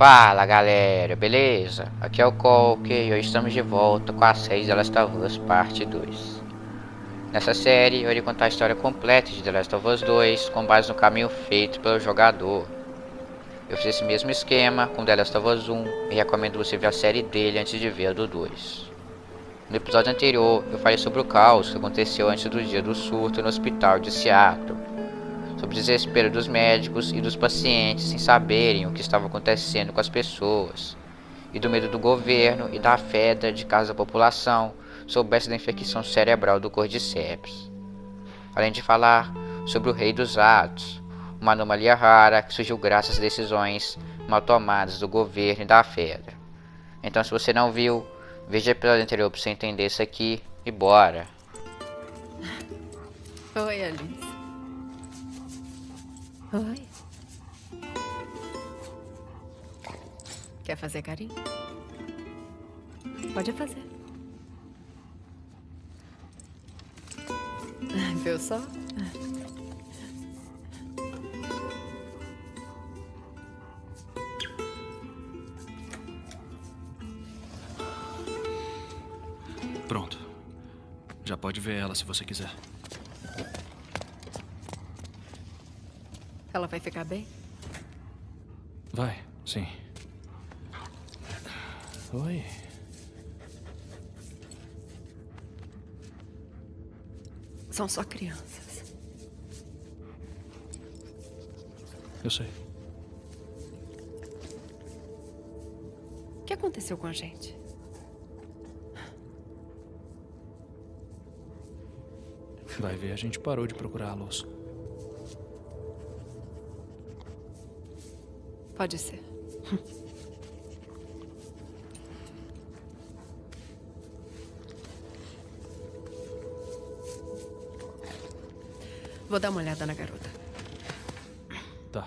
Fala galera, beleza? Aqui é o Colker e hoje estamos de volta com a série The Last of Us Parte 2. Nessa série eu irei contar a história completa de The Last of Us 2 com base no caminho feito pelo jogador. Eu fiz esse mesmo esquema com The Last of Us 1 e recomendo você ver a série dele antes de ver a do 2. No episódio anterior eu falei sobre o caos que aconteceu antes do dia do surto no hospital de Seattle, sobre o desespero dos médicos e dos pacientes sem saberem o que estava acontecendo com as pessoas, e do medo do governo e da fé de caso a população soubesse da infecção cerebral do Cordyceps. Além de falar sobre o Rei dos Ratos, uma anomalia rara que surgiu graças às decisões mal tomadas do governo e da Fedra. Então, se você não viu, veja o episódio anterior para você entender isso aqui e bora! Oi, Alice. Oi. Quer fazer carinho? Pode fazer. Viu só? Pronto. Já pode ver ela se você quiser. Ela vai ficar bem? Vai, sim. Oi. São só crianças. Eu sei. O que aconteceu com a gente? Vai ver, a gente parou de procurá-los. Pode ser. Vou dar uma olhada na garota. Tá.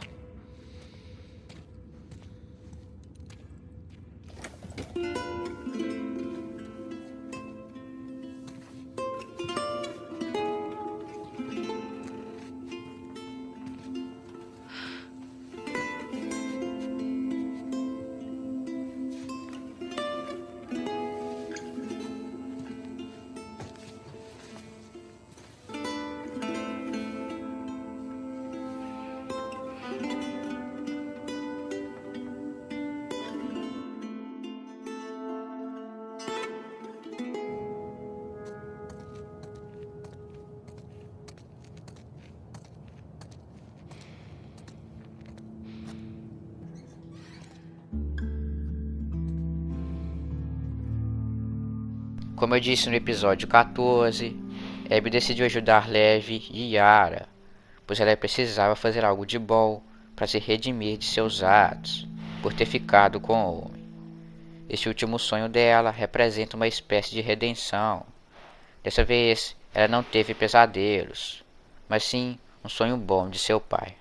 Como eu disse no episódio 14, Abby decidiu ajudar Levi e Yara, pois ela precisava fazer algo de bom para se redimir de seus atos por ter ficado com o homem. Este último sonho dela representa uma espécie de redenção. Dessa vez, ela não teve pesadelos, mas sim um sonho bom de seu pai.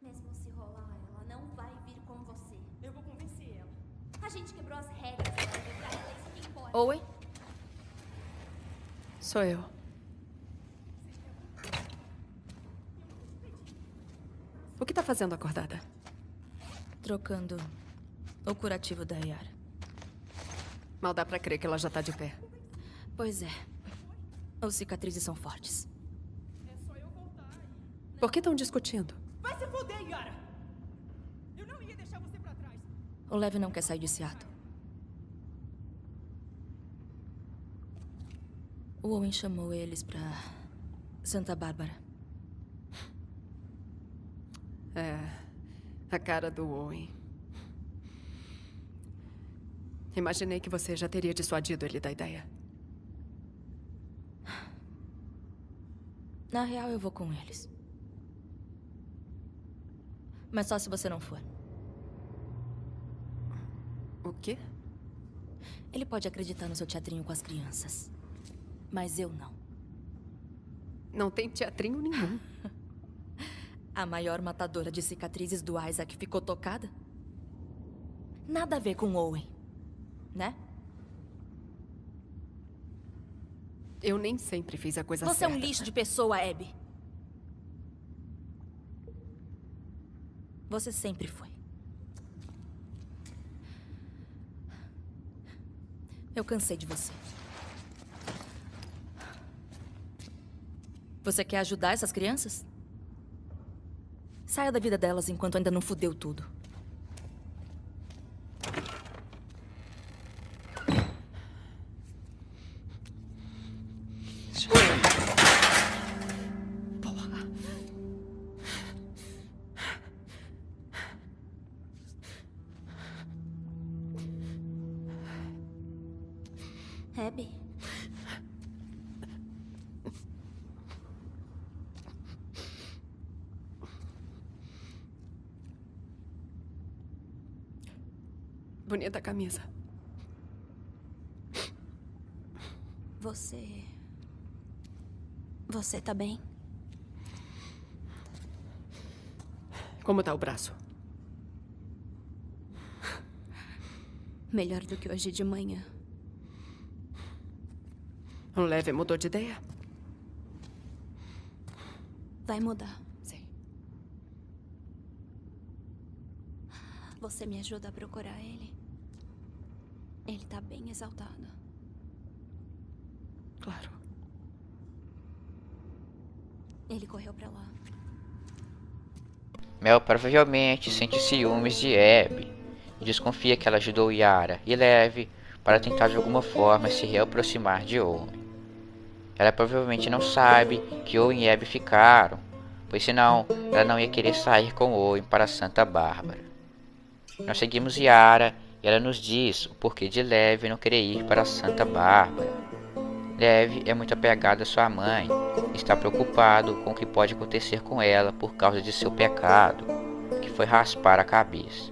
Mesmo se rolar, ela não vai vir com você. Eu vou convencer ela. A gente quebrou as regras pra ela ir embora. Oi? Sou eu. O que tá fazendo acordada? Trocando o curativo da Yara. Mal dá pra crer que ela já tá de pé. Pois é. As cicatrizes são fortes. É só eu voltar e... Por que estão discutindo? Vai se foder, Yara! Eu não ia deixar você pra trás. O Levi não quer sair de Seattle. O Owen chamou eles pra Santa Bárbara. É, a cara do Owen. Imaginei que você já teria dissuadido ele da ideia. Na real, eu vou com eles. Mas só se você não for. O quê? Ele pode acreditar no seu teatrinho com as crianças. Mas eu não. Não tem teatrinho nenhum. A maior matadora de cicatrizes do Isaac ficou tocada? Nada a ver com Owen, né? Eu nem sempre fiz a coisa Você certa. é um lixo de pessoa, Abby. Você sempre foi. Eu cansei de você. Você quer ajudar essas crianças? Saia da vida delas enquanto ainda não fudeu tudo. Abby? Bonita camisa. Você tá bem? Como tá o braço? Melhor do que hoje de manhã. O Levi mudou de ideia? Vai mudar. Sim. Você me ajuda a procurar ele? Ele tá bem exaltado. Claro. Ele correu pra lá. Mel provavelmente sente ciúmes de Abby e desconfia que ela ajudou Yara e Levi para tentar de alguma forma se reaproximar de Owen. Ela provavelmente não sabe que Owen e Abby ficaram, pois senão ela não ia querer sair com Owen para Santa Bárbara. Nós seguimos Yara e ela nos diz o porquê de Levi não querer ir para Santa Bárbara. Levi é muito apegado à sua mãe e está preocupado com o que pode acontecer com ela por causa de seu pecado, que foi raspar a cabeça.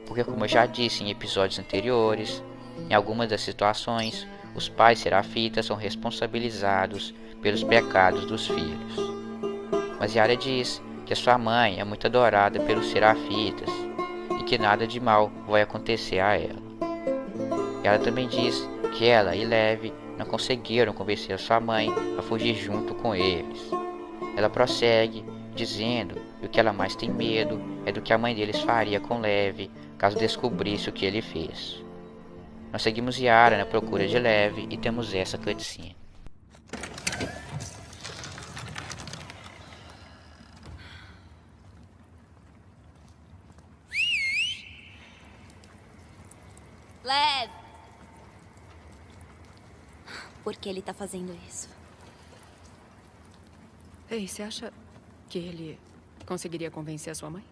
Porque, como eu já disse em episódios anteriores, em algumas das situações, os pais serafitas são responsabilizados pelos pecados dos filhos. Mas Yara diz que a sua mãe é muito adorada pelos serafitas e que nada de mal vai acontecer a ela. Ela também diz que ela e Levi não conseguiram convencer a sua mãe a fugir junto com eles. Ela prossegue dizendo que o que ela mais tem medo é do que a mãe deles faria com Levi caso descobrisse o que ele fez. Nós seguimos Yara na procura de Levi e temos essa cutscene. Lev! Por que ele tá fazendo isso? Ei, você acha que ele conseguiria convencer a sua mãe?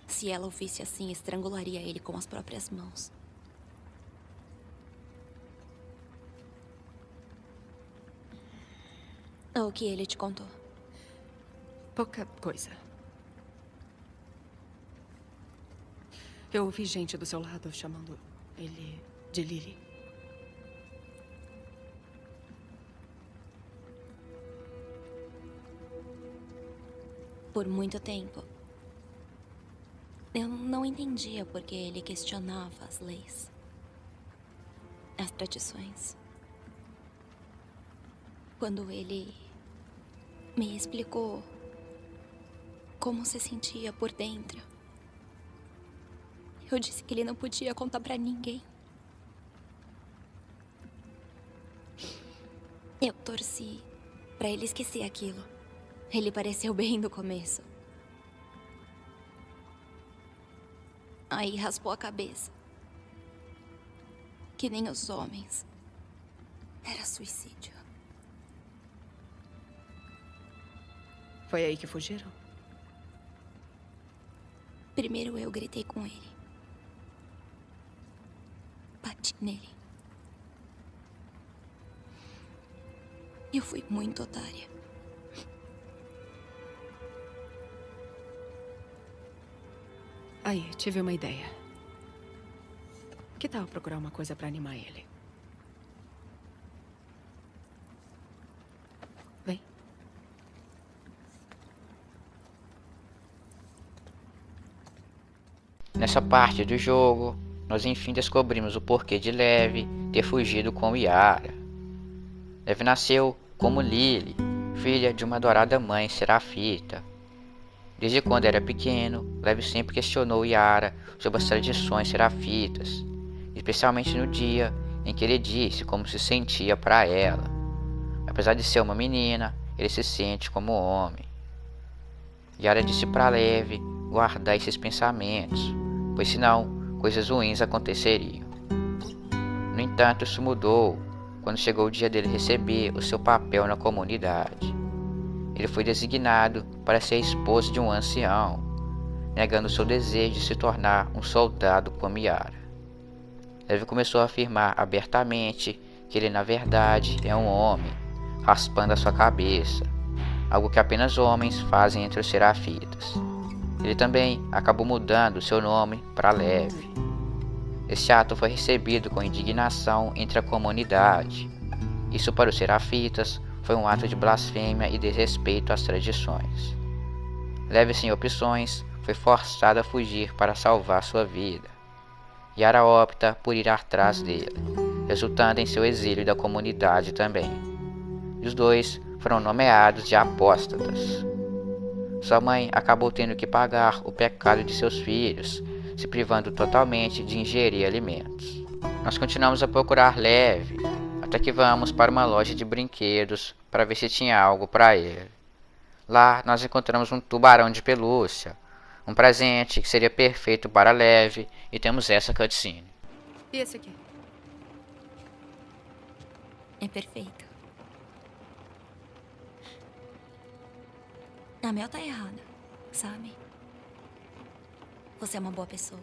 Se ela o visse assim, estrangularia ele com as próprias mãos. O que ele te contou? Pouca coisa. Eu ouvi gente do seu lado chamando ele de Lily. Por muito tempo, eu não entendia por que ele questionava as leis, as tradições. Quando ele me explicou como se sentia por dentro, eu disse que ele não podia contar pra ninguém. Eu torci pra ele esquecer aquilo. Ele pareceu bem no começo. Aí raspou a cabeça. Que nem os homens. Era suicídio. Foi aí que fugiram? Primeiro eu gritei com ele. Bati nele. Eu fui muito otária. Aí, tive uma ideia. Que tal procurar uma coisa pra animar ele? Vem. Nessa parte do jogo, nós enfim descobrimos o porquê de Lev ter fugido com Yara. Lev nasceu como Lily, filha de uma adorada mãe serafita. Desde quando era pequeno, Lev sempre questionou Yara sobre as tradições serafitas, especialmente no dia em que ele disse como se sentia para ela. Apesar de ser uma menina, ele se sente como homem. Yara disse para Lev guardar esses pensamentos, pois senão coisas ruins aconteceriam. No entanto, isso mudou quando chegou o dia dele receber o seu papel na comunidade. Ele foi designado para ser esposo de um ancião, negando seu desejo de se tornar um soldado como Yara. Lev começou a afirmar abertamente que ele na verdade é um homem, raspando a sua cabeça, algo que apenas homens fazem entre os serafitas. Ele também acabou mudando seu nome para Lev. Esse ato foi recebido com indignação entre a comunidade. Isso para os serafitas foi um ato de blasfêmia e desrespeito às tradições. Lev, sem opções, foi forçado a fugir para salvar sua vida. Yara opta por ir atrás dele, resultando em seu exílio da comunidade também. E os dois foram nomeados de apóstatas. Sua mãe acabou tendo que pagar o pecado de seus filhos, se privando totalmente de ingerir alimentos. Nós continuamos a procurar Lev, até que vamos para uma loja de brinquedos para ver se tinha algo para ele. Lá nós encontramos um tubarão de pelúcia, um presente que seria perfeito para Lev, e temos essa cutscene. E esse aqui? É perfeito. A Mel tá errada, sabe? Você é uma boa pessoa.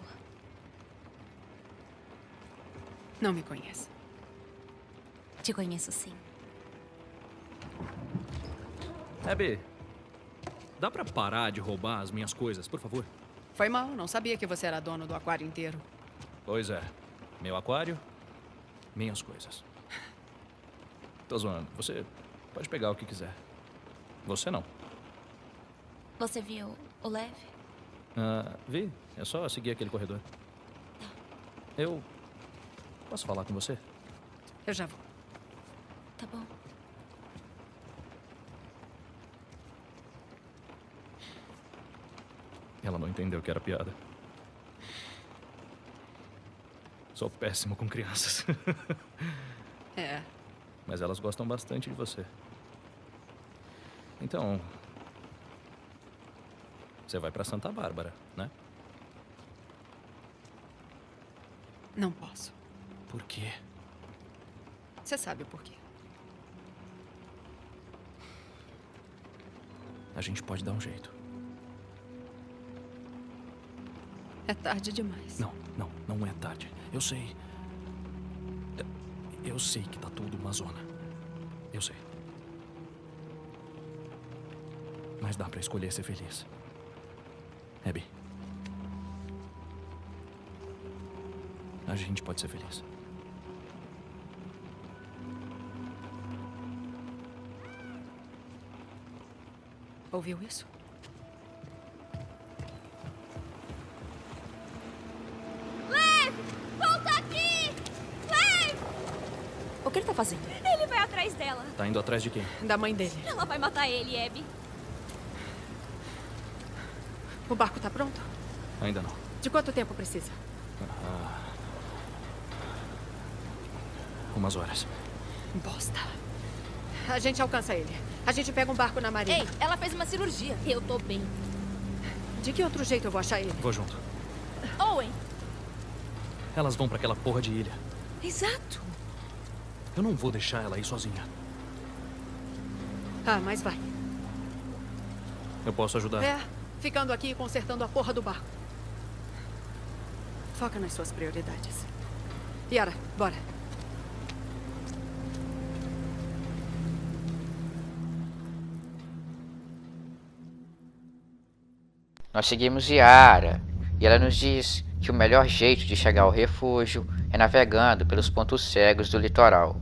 Não me conhece. Te conheço sim. Abby, dá pra parar de roubar as minhas coisas, por favor? Foi mal, não sabia que você era dono do aquário inteiro. Pois é. Meu aquário, minhas coisas. Tô zoando. Você pode pegar o que quiser. Você não. Você viu o Lev? Vi. É só seguir aquele corredor. Eu posso falar com você? Eu já vou. Tá bom. Ela não entendeu que era piada. Sou péssimo com crianças. É. Mas elas gostam bastante de você. Então, você vai pra Santa Bárbara, né? Não posso. Por quê? Você sabe por quê. A gente pode dar um jeito. É tarde demais. Não é tarde. Eu sei. Eu sei que tá tudo uma zona. Eu sei. Mas dá pra escolher ser feliz. Abby. A gente pode ser feliz. Ouviu isso? Volta aqui! Lev! O que ele tá fazendo? Ele vai atrás dela. Tá indo atrás de quem? Da mãe dele. Ela vai matar ele, Abby. O barco tá pronto? Ainda não. De quanto tempo precisa? Umas horas. Bosta. A gente alcança ele. A gente pega um barco na marinha. Ei, ela fez uma cirurgia. Eu tô bem. De que outro jeito eu vou achar ele? Vou junto. Owen! Elas vão pra aquela porra de ilha. Exato. Eu não vou deixar ela aí sozinha. Ah, mas vai. Eu posso ajudar. É, ficando aqui e consertando a porra do barco. Foca nas suas prioridades. Yara, bora. Nós seguimos Yara, e ela nos diz que o melhor jeito de chegar ao refúgio é navegando pelos pontos cegos do litoral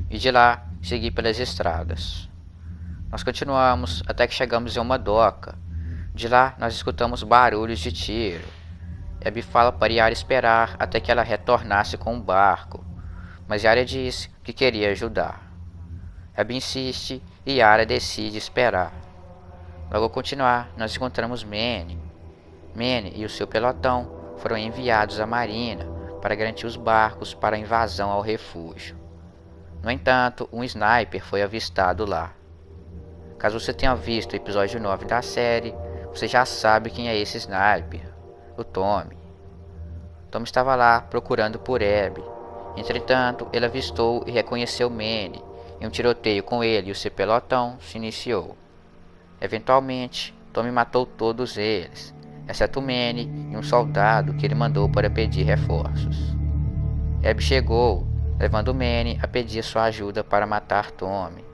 e de lá seguir pelas estradas. Nós continuamos até que chegamos em uma doca. De lá nós escutamos barulhos de tiro. Abby fala para Yara esperar até que ela retornasse com o barco, mas Yara disse que queria ajudar. Abby insiste e Yara decide esperar. Logo ao continuar, nós encontramos Manny. Manny e o seu pelotão foram enviados à marina para garantir os barcos para a invasão ao refúgio. No entanto, um sniper foi avistado lá. Caso você tenha visto o episódio 9 da série, você já sabe quem é esse sniper, o Tommy. Tommy estava lá procurando por Abby. Entretanto, ele avistou e reconheceu Manny, e um tiroteio com ele e o seu pelotão se iniciou. Eventualmente, Tommy matou todos eles, exceto Manny e um soldado que ele mandou para pedir reforços. Abby chegou, levando Manny a pedir sua ajuda para matar Tommy.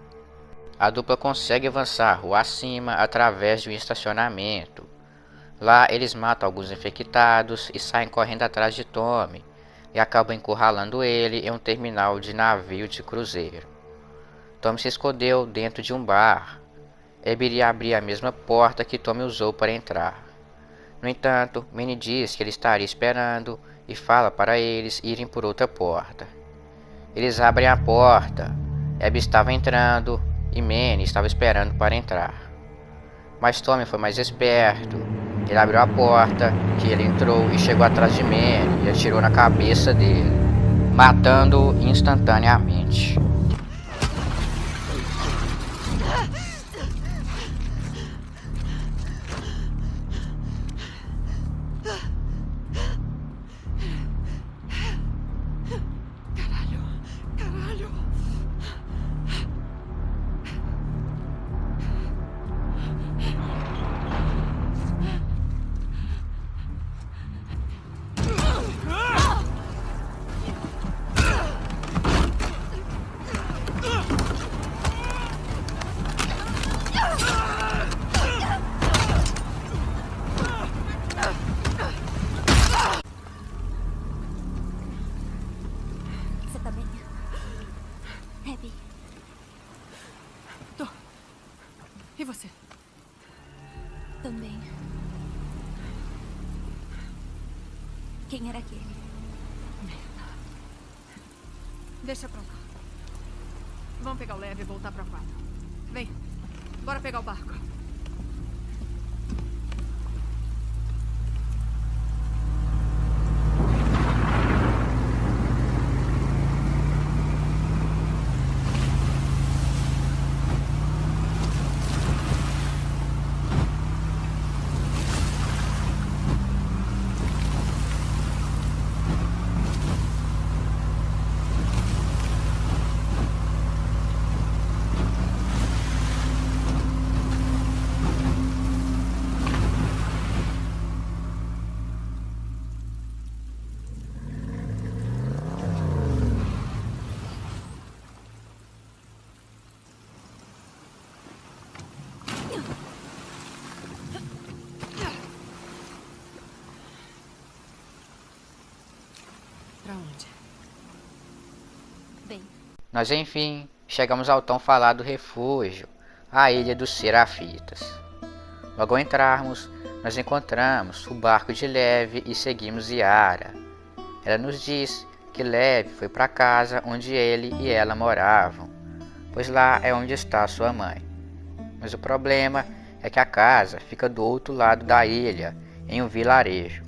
A dupla consegue avançar rua acima através de um estacionamento. Lá eles matam alguns infectados e saem correndo atrás de Tommy e acabam encurralando ele em um terminal de navio de cruzeiro. Tommy se escondeu dentro de um bar. Abby iria abrir a mesma porta que Tommy usou para entrar. No entanto, Manny diz que ele estaria esperando e fala para eles irem por outra porta. Eles abrem a porta. Abby estava entrando e Manny estava esperando para entrar. Mas Tommy foi mais esperto. Ele abriu a porta, que ele entrou e chegou atrás de Manny e atirou na cabeça dele, matando-o instantaneamente. Você tá bem? Abby, Tô. E você? também. Quem era aquele? Deixa pra lá. Vamos pegar o leve e voltar pra quadra. Vem, bora pegar o barco. Pra onde? Bem, Nós enfim chegamos ao tão falado refúgio, a Ilha dos Serafitas. Logo ao entrarmos, nós encontramos o barco de Levi e seguimos Yara. Ela nos diz que Levi foi para casa onde ele e ela moravam, pois lá é onde está sua mãe. Mas o problema é que a casa fica do outro lado da ilha, em um vilarejo.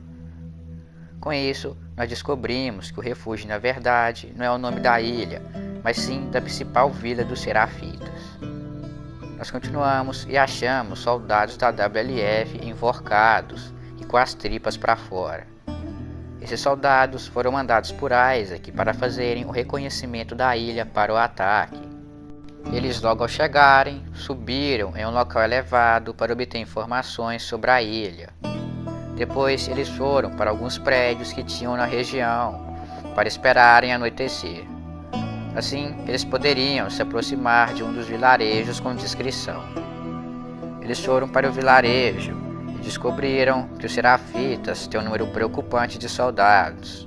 Com isso, nós descobrimos que o refúgio, na verdade, não é o nome da ilha, mas sim da principal vila dos Serafitas. Nós continuamos e achamos soldados da WLF enforcados e com as tripas para fora. Esses soldados foram mandados por Isaac para fazerem o reconhecimento da ilha para o ataque. Eles, logo ao chegarem, subiram em um local elevado para obter informações sobre a ilha. Depois eles foram para alguns prédios que tinham na região para esperarem anoitecer. Assim, eles poderiam se aproximar de um dos vilarejos com discrição. Eles foram para o vilarejo e descobriram que os Serafitas têm um número preocupante de soldados,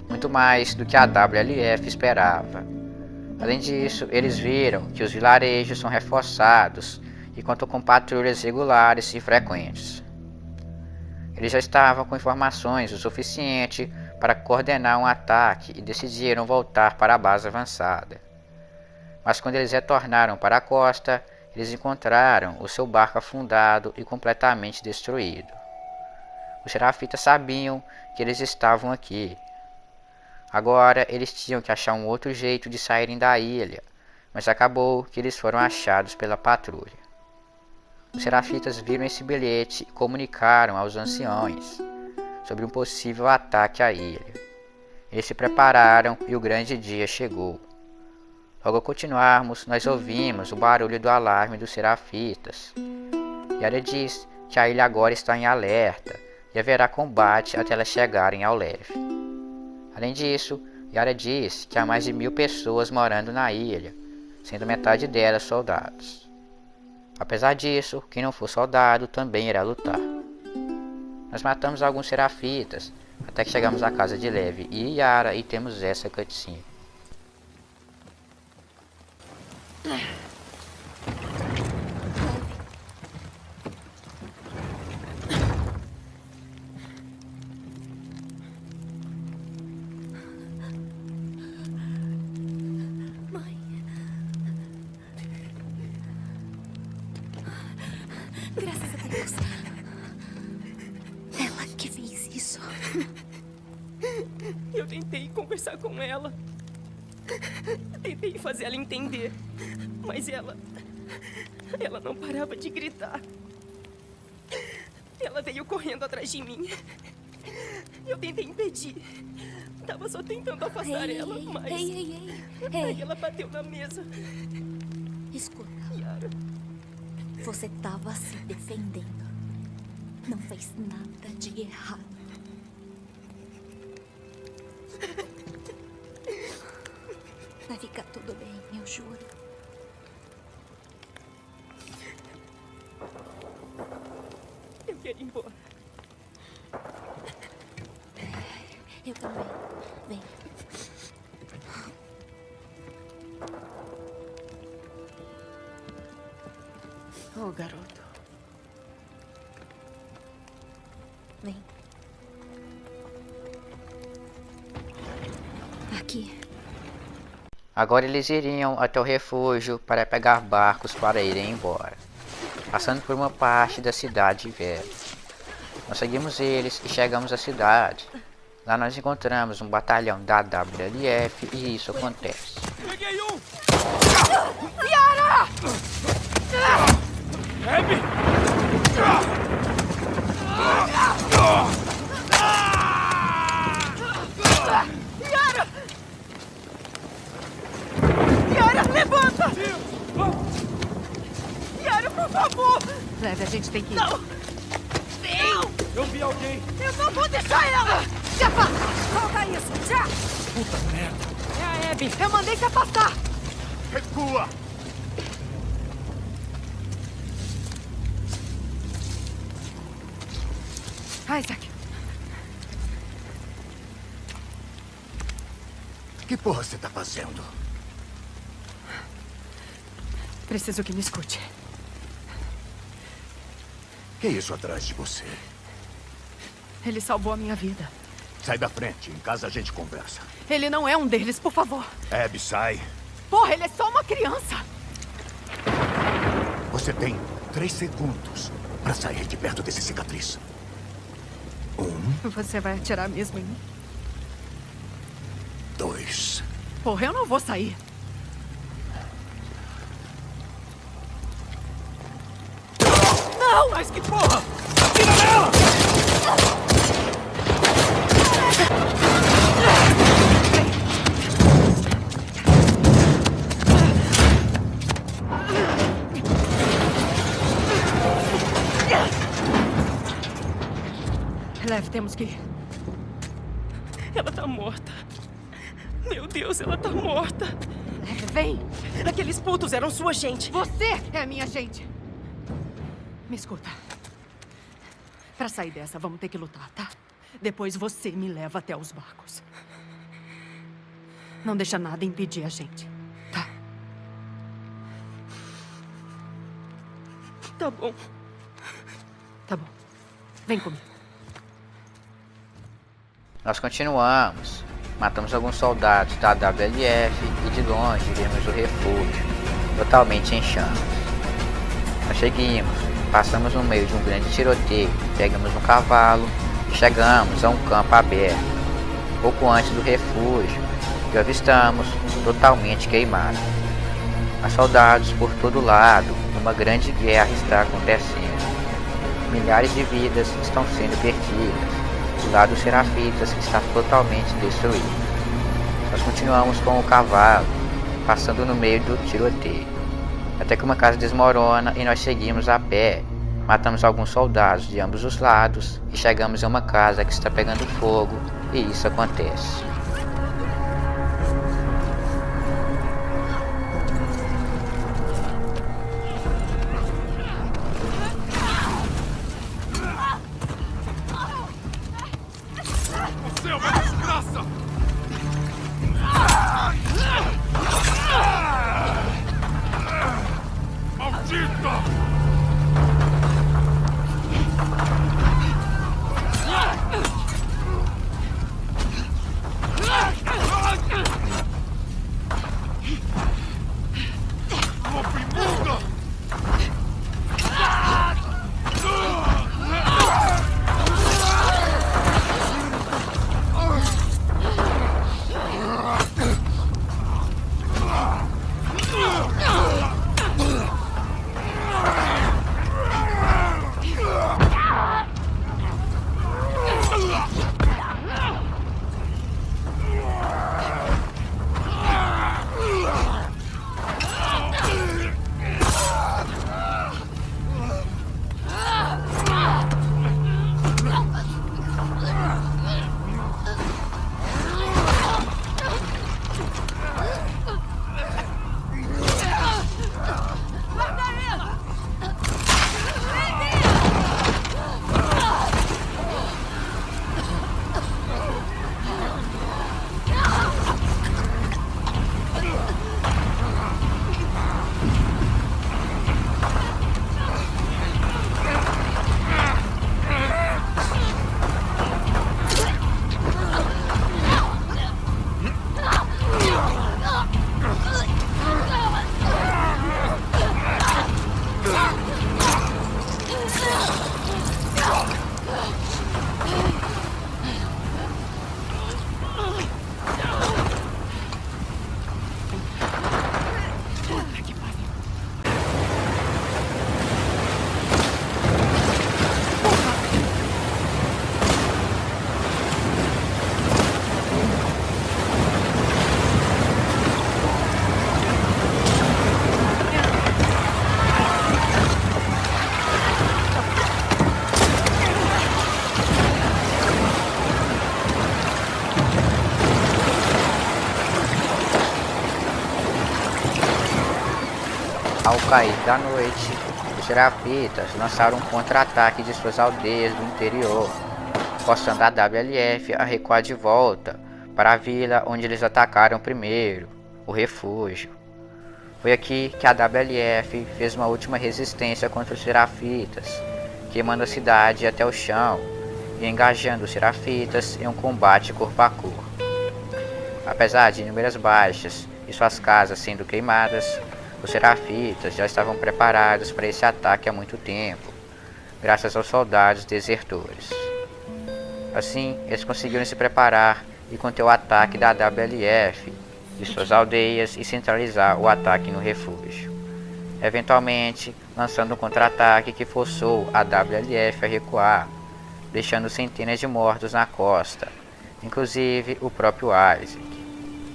muito mais do que a WLF esperava. Além disso, eles viram que os vilarejos são reforçados e contam com patrulhas regulares e frequentes. Eles já estavam com informações o suficiente para coordenar um ataque e decidiram voltar para a base avançada. Mas quando eles retornaram para a costa, eles encontraram o seu barco afundado e completamente destruído. Os Serafitas sabiam que eles estavam aqui. Agora eles tinham que achar um outro jeito de saírem da ilha, mas acabou que eles foram achados pela patrulha. Os Serafitas viram esse bilhete e comunicaram aos anciões sobre um possível ataque à ilha. Eles se prepararam e o grande dia chegou. Logo ao continuarmos, nós ouvimos o barulho do alarme dos Serafitas. Yara diz que a ilha agora está em alerta e haverá combate até elas chegarem ao leve. Além disso, Yara diz que há mais de 1000 pessoas morando na ilha, sendo metade delas soldados. Apesar disso, quem não for soldado também irá lutar. Nós matamos alguns Serafitas até que chegamos à casa de Levi e Yara e temos essa cutscene. Graças a Deus. Ela que fez isso. Eu tentei conversar com ela. Tentei fazer ela entender. Mas ela não parava de gritar. Ela veio correndo atrás de mim. Eu tentei impedir. Tava só tentando afastar ela, mas... Aí ela bateu na mesa. Escuta. Yara. Você estava se defendendo. Não fez nada de errado. Vai ficar tudo bem, eu juro. Eu quero ir embora. Eu também. Vem. Oh, garoto. Vem. Aqui. Agora eles iriam até o refúgio para pegar barcos para irem embora, passando por uma parte da cidade velha. Nós seguimos eles e chegamos à cidade. Lá nós encontramos um batalhão da WLF e isso acontece. Peguei um! Yara! Abby! Yara! Yara, levanta! Yara, por favor! Leve, a gente tem que ir. Não! Eu vi alguém! Eu não vou deixar ela! Se afasta! Solta isso! Já! Puta merda! É a Abby! Eu mandei se afastar! Recua! Isaac! Que porra você tá fazendo? Preciso que me escute. Que isso atrás de você? Ele salvou a minha vida. Sai da frente, em casa a gente conversa. Ele não é um deles, por favor. Abby, sai. Porra, ele é só uma criança. Você tem 3 segundos pra sair de perto desse cicatriz. 1, Você vai atirar mesmo em mim? 2. Porra, eu não vou sair. Não! Mas que porra! Atira nela! Lev, temos que ir. Ela tá morta. Meu Deus, ela tá morta. Lev, vem! Aqueles putos eram sua gente. Você é a minha gente. Me escuta. Pra sair dessa, vamos ter que lutar, tá? Depois você me leva até os barcos. Não deixa nada impedir a gente, tá? Tá bom. Tá bom. Vem comigo. Nós continuamos. Matamos alguns soldados da WLF e de longe vimos o refúgio, totalmente em chamas. Nós seguimos, passamos no meio de um grande tiroteio, pegamos um cavalo e chegamos a um campo aberto, pouco antes do refúgio, e o avistamos totalmente queimado. Há soldados por todo lado, uma grande guerra está acontecendo. Milhares de vidas estão sendo perdidas. O lado Serafitas está totalmente destruído. Nós continuamos com o cavalo, passando no meio do tiroteio, até que uma casa desmorona e nós seguimos a pé. Matamos alguns soldados de ambos os lados e chegamos a uma casa que está pegando fogo, e isso acontece. Ao cair da noite, os Serafitas lançaram um contra-ataque de suas aldeias do interior, forçando a WLF a recuar de volta para a vila onde eles atacaram primeiro, o refúgio. Foi aqui que a WLF fez uma última resistência contra os Serafitas, queimando a cidade até o chão e engajando os Serafitas em um combate corpo a corpo. Apesar de inúmeras baixas e suas casas sendo queimadas, os Serafitas já estavam preparados para esse ataque há muito tempo, graças aos soldados desertores. Assim, eles conseguiram se preparar e conter o ataque da WLF de suas aldeias e centralizar o ataque no refúgio, eventualmente lançando um contra-ataque que forçou a WLF a recuar, deixando centenas de mortos na costa, inclusive o próprio Isaac.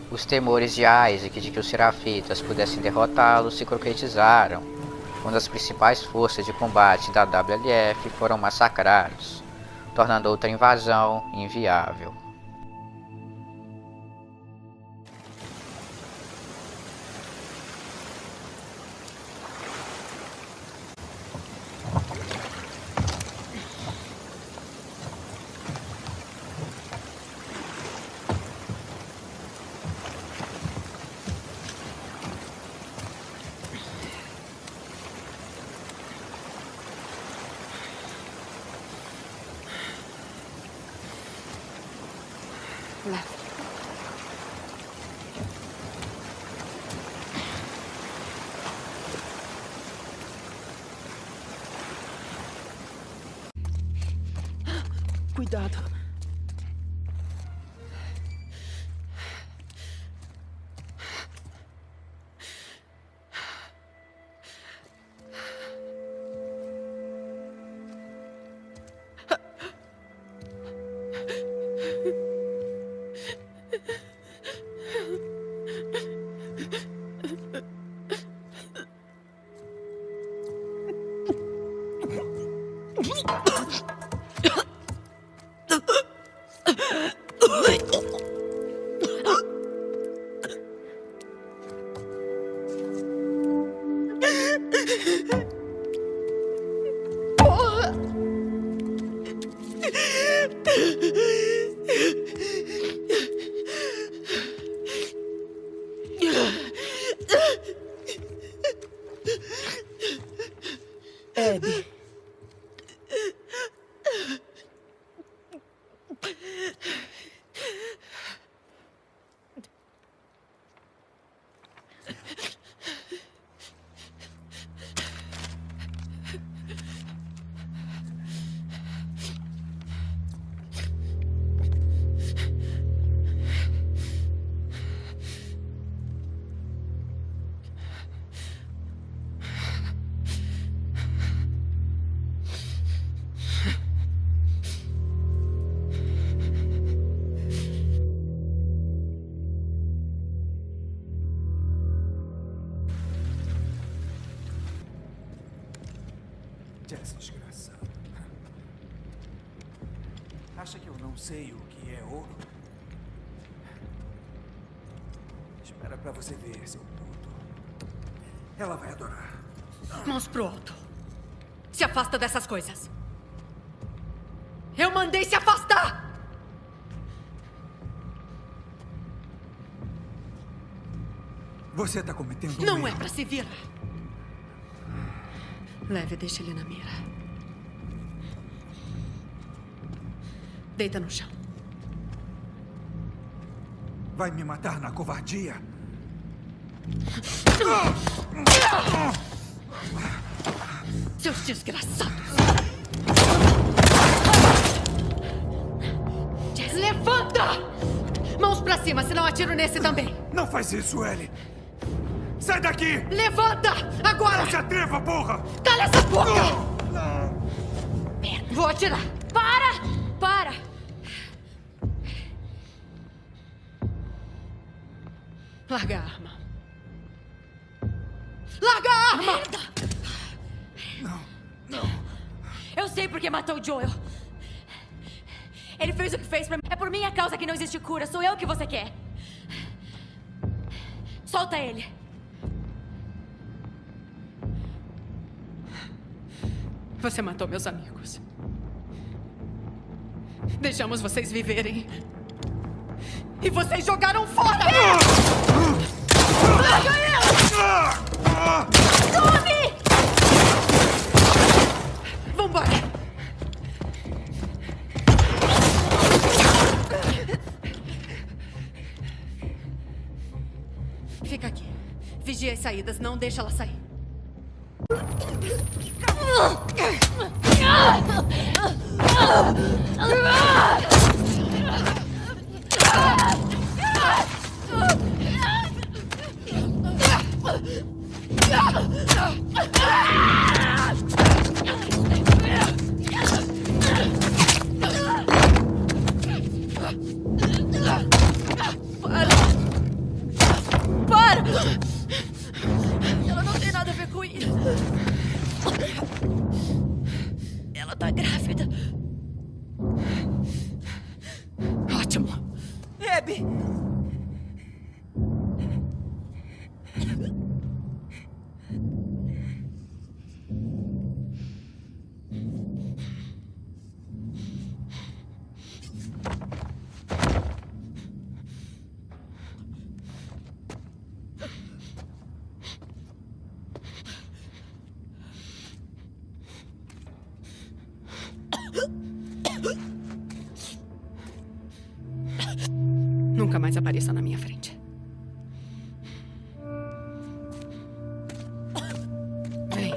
Os temores de Isaac de que os Serafitas pudessem derrotá-lo se concretizaram quando as principais forças de combate da WLF foram massacrados, tornando outra invasão inviável. Leve. Cuidado. Abby. Jess, desgraçado. Acha que eu não sei o que é ouro? Espera pra você ver, seu puto. Ela vai adorar. Mãos pro alto. Se afasta dessas coisas. Eu mandei se afastar! Você tá cometendo Não um é erro. pra se virar. Leve, deixa ele na mira. Deita no chão. Vai me matar na covardia? Seus desgraçados! Jess, levanta! Mãos pra cima, senão atiro nesse também. Não faz isso, Ellie! Sai daqui! Levanta! Agora! Não se atreva, porra! Cala essa boca! Vou atirar! Para! Para! Larga a arma. Larga a arma! Merda! Não. Eu sei porque matou o Joel. Ele fez o que fez pra mim. É por minha causa que não existe cura. Sou eu que você quer. Solta ele. Você matou meus amigos. Deixamos vocês viverem. E vocês jogaram fora! Larga ela! Tome! Vambora! Fica aqui. Vigia as saídas, não deixa ela sair. Para! Ela não tem nada a ver com isso. Ela tá grávida. Ótimo. Abby! Nunca mais apareça na minha frente. Vem.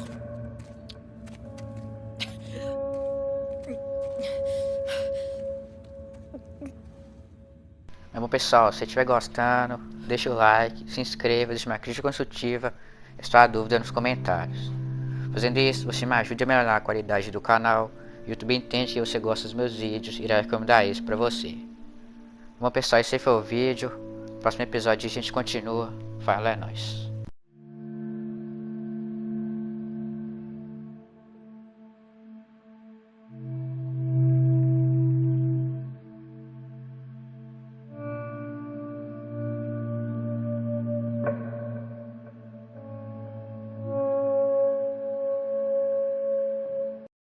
Bom, pessoal, se estiver gostando, deixa o like, se inscreva, deixa uma crítica construtiva e sua dúvida nos comentários. Fazendo isso, você me ajuda a melhorar a qualidade do canal. O YouTube entende que você gosta dos meus vídeos e irá recomendar isso pra você. Bom, pessoal, esse foi o vídeo. No próximo episódio a gente continua. Fala, é nóis.